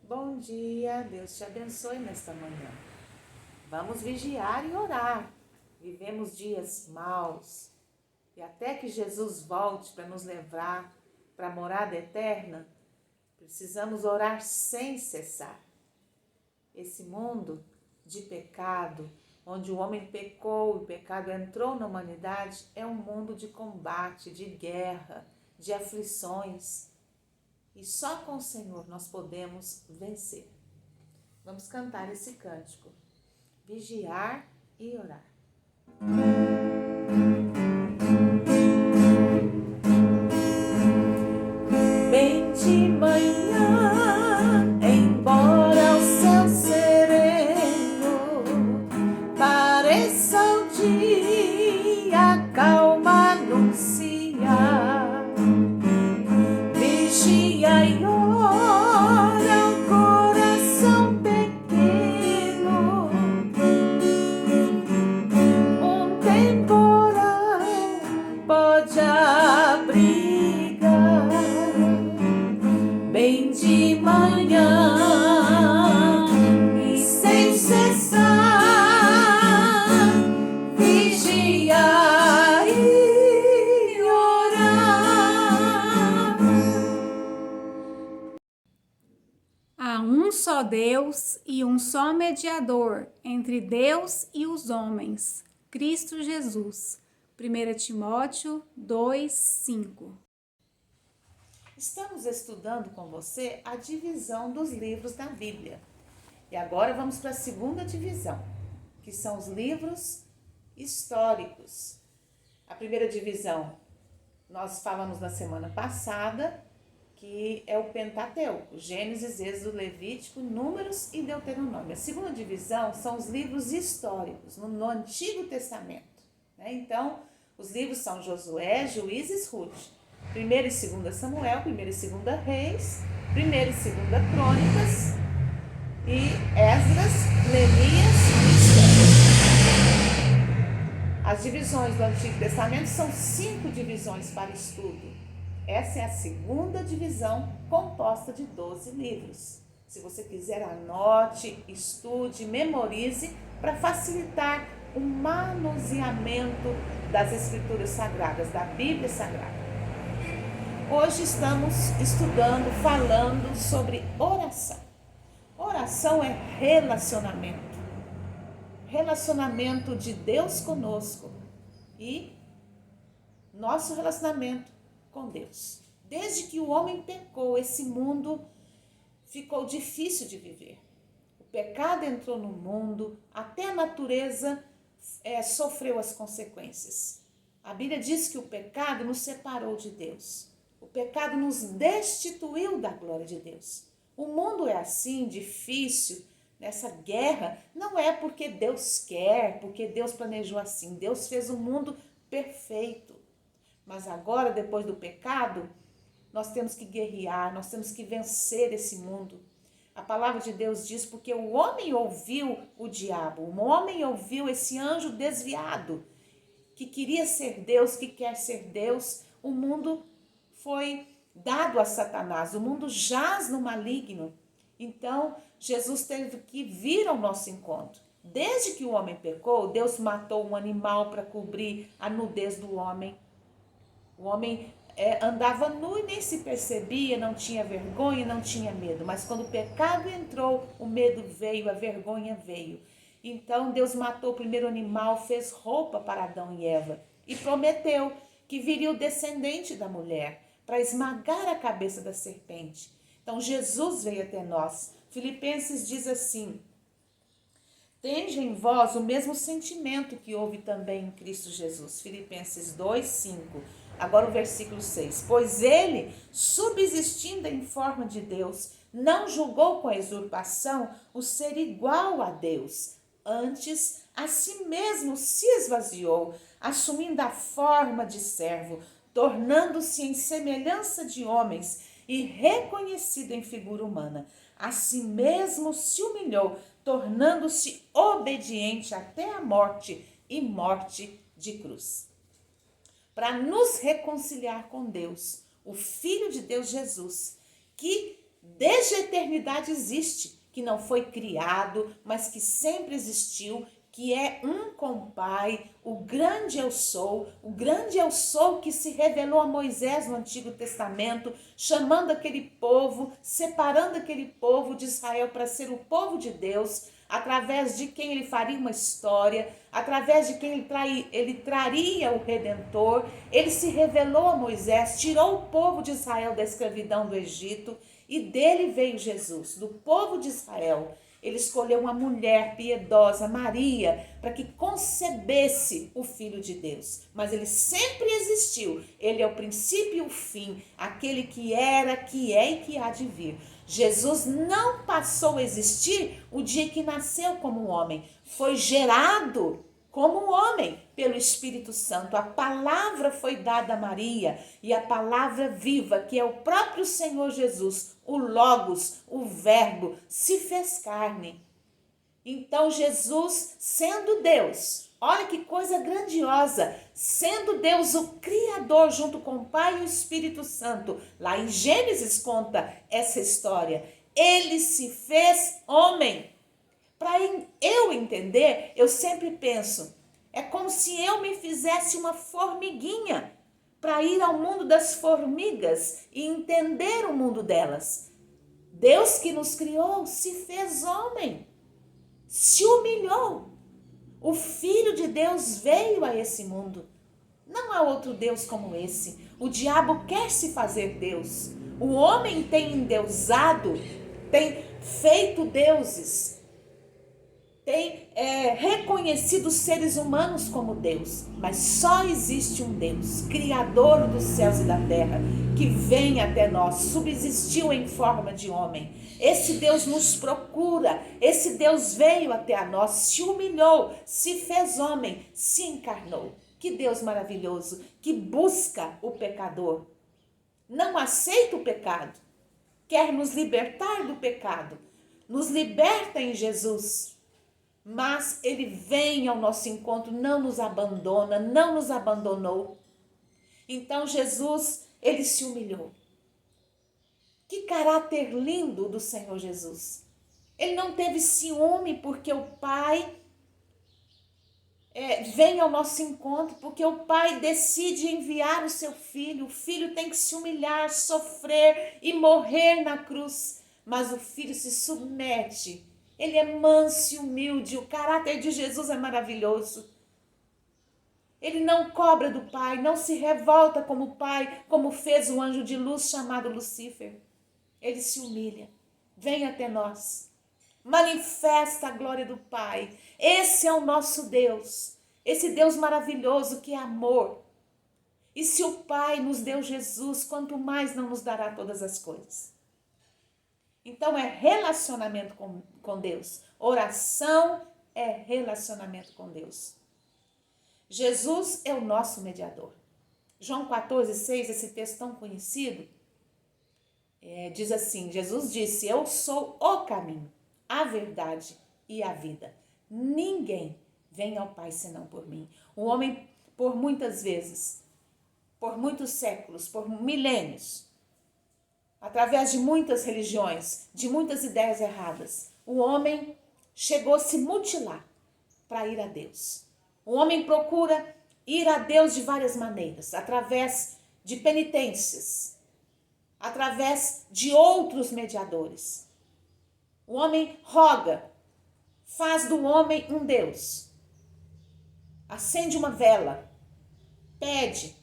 Bom dia, Deus te abençoe nesta manhã. Vamos vigiar e orar. Vivemos dias maus e até que Jesus volte para nos levar para a morada eterna, precisamos orar sem cessar. Esse mundo de pecado, onde o homem pecou e o pecado entrou na humanidade, é um mundo de combate, de guerra, de aflições. E só com o Senhor nós podemos vencer. Vamos cantar esse cântico. Vigiar e orar. Bem de manhã, embora o céu sereno pareça o dia, calma anunciar. Vigia e ora o coração pequeno, um temporal pode abrigar. Bem de manhã e sem cessar, vigia e orar. Há um só Deus e um só mediador entre Deus e os homens, Cristo Jesus. 1 Timóteo 2:5. Estamos estudando com você a divisão dos livros da Bíblia. E agora vamos para a segunda divisão, que são os livros históricos. A primeira divisão, nós falamos na semana passada, que é o Pentateuco, Gênesis, Êxodo, Levítico, Números e Deuteronômio. A segunda divisão são os livros históricos, no Antigo Testamento. Então, os livros são Josué, Juízes, Ruth. 1 e 2 Samuel, 1 e 2 Reis, 1 e 2 Crônicas e Esdras, Neemias e Esther. As divisões do Antigo Testamento são 5 divisões para estudo. Essa é a segunda divisão, composta de 12 livros. Se você quiser, anote, estude, memorize para facilitar o manuseamento das Escrituras Sagradas, da Bíblia Sagrada. Hoje estamos estudando, falando sobre oração. Oração é relacionamento. Relacionamento de Deus conosco e nosso relacionamento com Deus. Desde que o homem pecou, esse mundo ficou difícil de viver. O pecado entrou no mundo, até a natureza sofreu as consequências. A Bíblia diz que o pecado nos separou de Deus. O pecado nos destituiu da glória de Deus. O mundo é assim, difícil, nessa guerra, não é porque Deus quer, porque Deus planejou assim. Deus fez o mundo perfeito. Mas agora, depois do pecado, nós temos que guerrear, nós temos que vencer esse mundo. A palavra de Deus diz porque o homem ouviu o diabo, o homem ouviu esse anjo desviado, que queria ser Deus, que quer ser Deus. O mundo foi dado a Satanás, o mundo jaz no maligno. Então, Jesus teve que vir ao nosso encontro. Desde que o homem pecou, Deus matou um animal para cobrir a nudez do homem. O homem andava nu e nem se percebia, não tinha vergonha, não tinha medo. Mas quando o pecado entrou, o medo veio, a vergonha veio. Então Deus matou o primeiro animal, fez roupa para Adão e Eva e prometeu que viria o descendente da mulher para esmagar a cabeça da serpente. Então Jesus veio até nós. Filipenses diz assim: tende em vós o mesmo sentimento que houve também em Cristo Jesus. Filipenses 2:5. Agora o versículo 6. Pois ele, subsistindo em forma de Deus, não julgou com a usurpação o ser igual a Deus. Antes, a si mesmo se esvaziou, assumindo a forma de servo, tornando-se em semelhança de homens e reconhecido em figura humana. A si mesmo se humilhou, tornando-se obediente até a morte e morte de cruz. Para nos reconciliar com Deus, o Filho de Deus Jesus, que desde a eternidade existe, que não foi criado, mas que sempre existiu, que é um com o Pai, o grande eu sou que se revelou a Moisés no Antigo Testamento, chamando aquele povo, separando aquele povo de Israel para ser o povo de Deus, através de quem ele faria uma história, através de quem ele traria o Redentor. Ele se revelou a Moisés, tirou o povo de Israel da escravidão do Egito, e dele veio Jesus, do povo de Israel. Ele escolheu uma mulher piedosa, Maria, para que concebesse o Filho de Deus. Mas ele sempre existiu. Ele é o princípio e o fim, aquele que era, que é e que há de vir. Jesus não passou a existir o dia que nasceu como um homem. Foi gerado como um homem pelo Espírito Santo. A palavra foi dada a Maria, e a palavra viva, que é o próprio Senhor Jesus, o Logos, o Verbo, se fez carne. Então Jesus, sendo Deus, olha que coisa grandiosa, sendo Deus o Criador junto com o Pai e o Espírito Santo, lá em Gênesis conta essa história, ele se fez homem. Para eu entender, eu sempre penso, é como se eu me fizesse uma formiguinha para ir ao mundo das formigas e entender o mundo delas. Deus que nos criou se fez homem, se humilhou. O Filho de Deus veio a esse mundo. Não há outro Deus como esse. O diabo quer se fazer Deus. O homem tem endeusado, tem feito deuses, tem reconhecido os seres humanos como Deus, mas só existe um Deus, Criador dos céus e da terra, que vem até nós, subsistiu em forma de homem. Esse Deus nos procura, esse Deus veio até a nós, se humilhou, se fez homem, se encarnou. Que Deus maravilhoso, que busca o pecador, não aceita o pecado, quer nos libertar do pecado, nos liberta em Jesus. Mas ele vem ao nosso encontro, não nos abandona, não nos abandonou. Então Jesus, ele se humilhou. Que caráter lindo do Senhor Jesus. Ele não teve ciúme porque o Pai vem ao nosso encontro, porque o Pai decide enviar o seu Filho. O Filho tem que se humilhar, sofrer e morrer na cruz. Mas o Filho se submete. Ele é manso e humilde, o caráter de Jesus é maravilhoso. Ele não cobra do Pai, não se revolta como o Pai, como fez o anjo de luz chamado Lucífer. Ele se humilha, vem até nós, manifesta a glória do Pai. Esse é o nosso Deus, esse Deus maravilhoso que é amor. E se o Pai nos deu Jesus, quanto mais não nos dará todas as coisas. Então é relacionamento com Deus. Oração é relacionamento com Deus. Jesus é o nosso mediador. João 14,6, esse texto tão conhecido, diz assim, Jesus disse, eu sou o caminho, a verdade e a vida. Ninguém vem ao Pai senão por mim. O homem, por muitas vezes, por muitos séculos, por milênios, através de muitas religiões, de muitas ideias erradas, o homem chegou a se mutilar para ir a Deus. O homem procura ir a Deus de várias maneiras, através de penitências, através de outros mediadores. O homem roga, faz do homem um Deus, acende uma vela, pede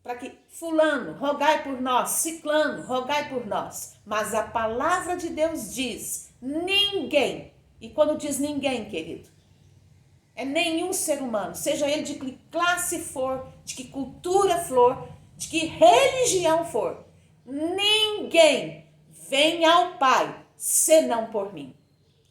para que fulano, rogai por nós, ciclano, rogai por nós. Mas a palavra de Deus diz, ninguém, e quando diz ninguém, querido, é nenhum ser humano, seja ele de que classe for, de que cultura for, de que religião for, ninguém vem ao Pai senão por mim.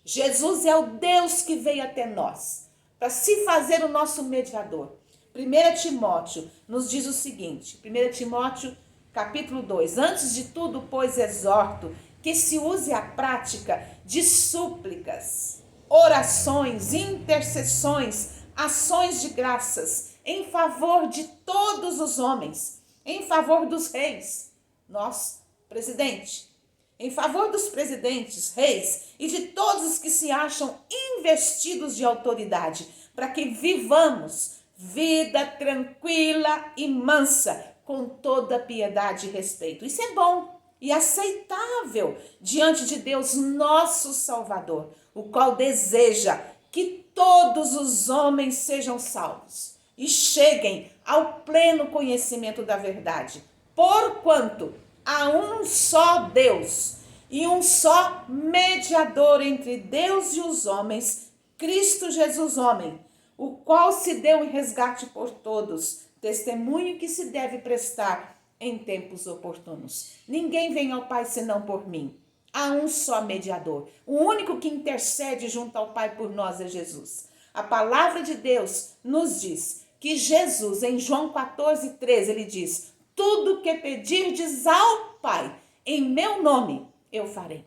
Jesus é o Deus que veio até nós, para se fazer o nosso mediador. 1 Timóteo nos diz o seguinte, 1 Timóteo capítulo 2, antes de tudo, pois, exorto que se use a prática de súplicas, orações, intercessões, ações de graças, em favor de todos os homens, em favor dos reis, nós, presidente, em favor dos presidentes, reis e de todos os que se acham investidos de autoridade, para que vivamos vida tranquila e mansa, com toda piedade e respeito. Isso é bom e aceitável diante de Deus, nosso Salvador, o qual deseja que todos os homens sejam salvos e cheguem ao pleno conhecimento da verdade. Porquanto há um só Deus e um só mediador entre Deus e os homens, Cristo Jesus, homem, o qual se deu em resgate por todos, testemunho que se deve prestar em tempos oportunos. Ninguém vem ao Pai senão por mim. Há um só mediador. O único que intercede junto ao Pai por nós é Jesus. A palavra de Deus nos diz que Jesus, em João 14:13, ele diz: tudo que pedirdes ao Pai, em meu nome, eu farei.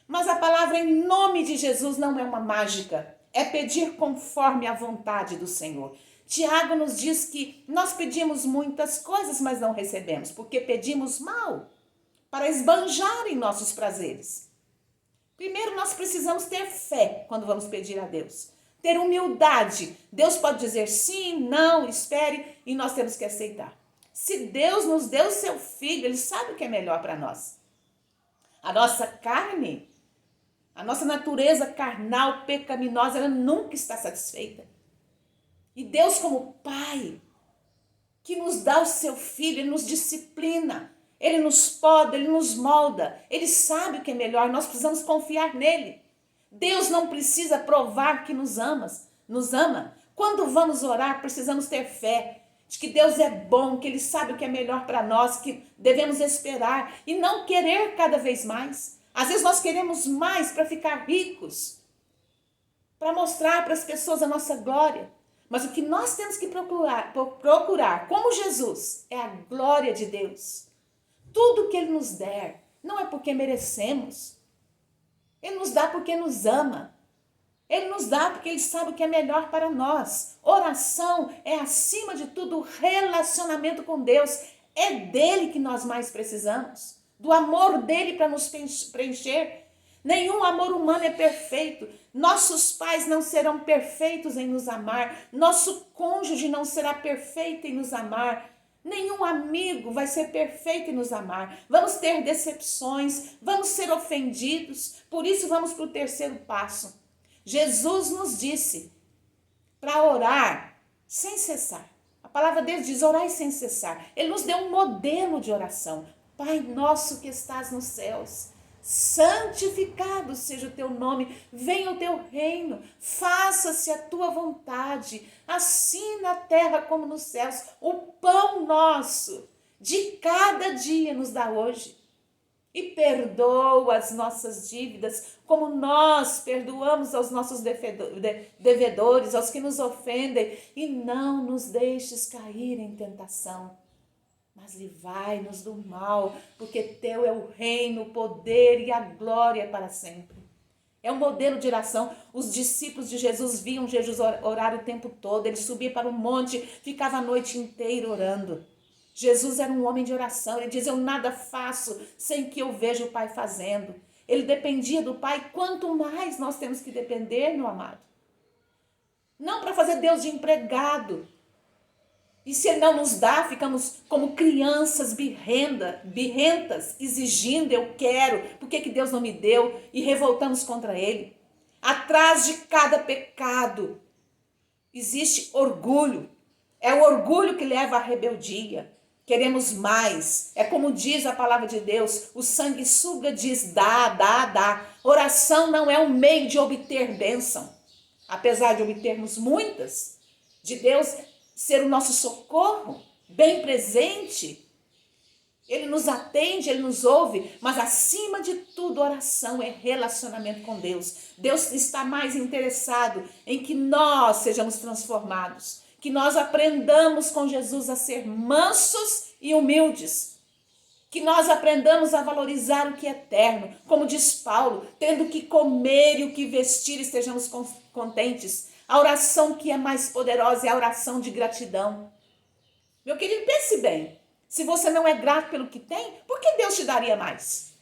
Mas a palavra em nome de Jesus não é uma mágica, é pedir conforme a vontade do Senhor. Tiago nos diz que nós pedimos muitas coisas, mas não recebemos, porque pedimos mal, para esbanjar em nossos prazeres. Primeiro, nós precisamos ter fé quando vamos pedir a Deus. Ter humildade. Deus pode dizer sim, não, espere, e nós temos que aceitar. Se Deus nos deu o seu Filho, Ele sabe o que é melhor para nós. A nossa carne, a nossa natureza carnal, pecaminosa, ela nunca está satisfeita. E Deus, como Pai, que nos dá o seu Filho, Ele nos disciplina, Ele nos poda, Ele nos molda, Ele sabe o que é melhor, nós precisamos confiar nele. Deus não precisa provar que nos ama. Quando vamos orar, precisamos ter fé de que Deus é bom, que Ele sabe o que é melhor para nós, que devemos esperar e não querer cada vez mais. Às vezes nós queremos mais para ficar ricos, para mostrar para as pessoas a nossa glória. Mas o que nós temos que procurar, como Jesus, é a glória de Deus. Tudo que Ele nos der, não é porque merecemos. Ele nos dá porque nos ama. Ele nos dá porque Ele sabe o que é melhor para nós. Oração é, acima de tudo, relacionamento com Deus. É dele que nós mais precisamos. Do amor dele para nos preencher. Nenhum amor humano é perfeito. Nossos pais não serão perfeitos em nos amar. Nosso cônjuge não será perfeito em nos amar. Nenhum amigo vai ser perfeito em nos amar. Vamos ter decepções, vamos ser ofendidos. Por isso vamos para o terceiro passo. Jesus nos disse para orar sem cessar. A palavra dele diz: orai sem cessar. Ele nos deu um modelo de oração. Pai nosso que estás nos céus, santificado seja o teu nome, venha o teu reino, faça-se a tua vontade, assim na terra como nos céus. O pão nosso de cada dia nos dá hoje. E perdoa as nossas dívidas, como nós perdoamos aos nossos devedores, aos que nos ofendem. E não nos deixes cair em tentação, mas livrai-nos do mal, porque teu é o reino, o poder e a glória para sempre. É um modelo de oração. Os discípulos de Jesus viam Jesus orar o tempo todo. Ele subia para o monte, ficava a noite inteira orando. Jesus era um homem de oração. Ele dizia: eu nada faço sem que eu veja o Pai fazendo. Ele dependia do Pai. Quanto mais nós temos que depender, meu amado. Não para fazer Deus de empregado. E se Ele não nos dá, ficamos como crianças birrentas, exigindo: eu quero, por que Deus não me deu? E revoltamos contra Ele. Atrás de cada pecado existe orgulho. É o orgulho que leva à rebeldia. Queremos mais. É como diz a palavra de Deus: o sanguessuga diz dá. Oração não é um meio de obter bênção. Apesar de obtermos muitas, de Deus ser o nosso socorro, bem presente. Ele nos atende, Ele nos ouve, mas acima de tudo, oração é relacionamento com Deus. Deus está mais interessado em que nós sejamos transformados, que nós aprendamos com Jesus a ser mansos e humildes, que nós aprendamos a valorizar o que é eterno, como diz Paulo, tendo o que comer e o que vestir, estejamos contentes. A oração que é mais poderosa é a oração de gratidão. Meu querido, pense bem. Se você não é grato pelo que tem, por que Deus te daria mais?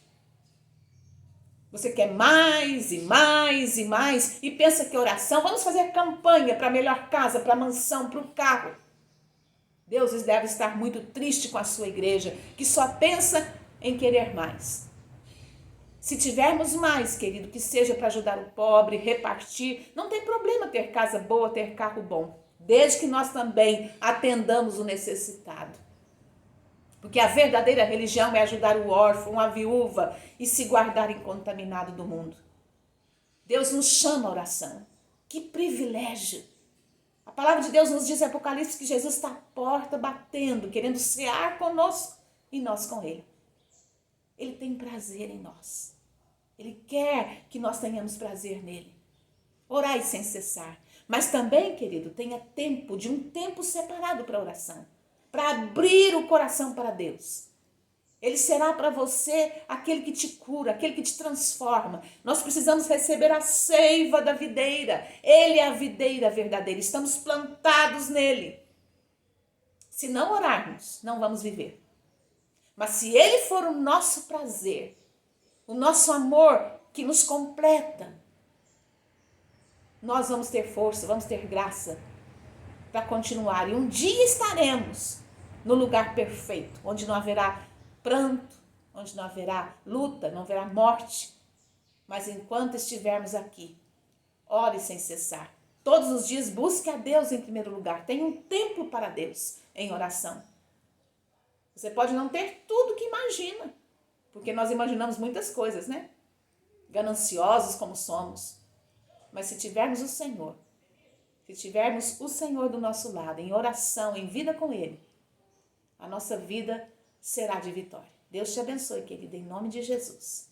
Você quer mais e mais e mais e pensa que oração, vamos fazer campanha para a melhor casa, para a mansão, para o carro. Deus deve estar muito triste com a sua igreja, que só pensa em querer mais. Se tivermos mais, querido, que seja para ajudar o pobre, repartir, não tem problema ter casa boa, ter carro bom, desde que nós também atendamos o necessitado. Porque a verdadeira religião é ajudar o órfão, a viúva e se guardar incontaminado do mundo. Deus nos chama à oração. Que privilégio! A palavra de Deus nos diz em Apocalipse que Jesus está à porta batendo, querendo cear conosco e nós com Ele. Ele tem prazer em nós. Ele quer que nós tenhamos prazer nele. Orai sem cessar. Mas também, querido, tenha tempo, de um tempo separado para oração. Para abrir o coração para Deus. Ele será para você aquele que te cura, aquele que te transforma. Nós precisamos receber a seiva da videira. Ele é a videira verdadeira. Estamos plantados nele. Se não orarmos, não vamos viver. Mas se ele for o nosso prazer, o nosso amor que nos completa, nós vamos ter força, vamos ter graça para continuar. E um dia estaremos no lugar perfeito, onde não haverá pranto, onde não haverá luta, não haverá morte. Mas enquanto estivermos aqui, ore sem cessar. Todos os dias busque a Deus em primeiro lugar. Tenha um tempo para Deus em oração. Você pode não ter tudo que imagina, porque nós imaginamos muitas coisas, né? Gananciosos como somos. Mas se tivermos o Senhor, se tivermos o Senhor do nosso lado, em oração, em vida com Ele, a nossa vida será de vitória. Deus te abençoe, querida, em nome de Jesus.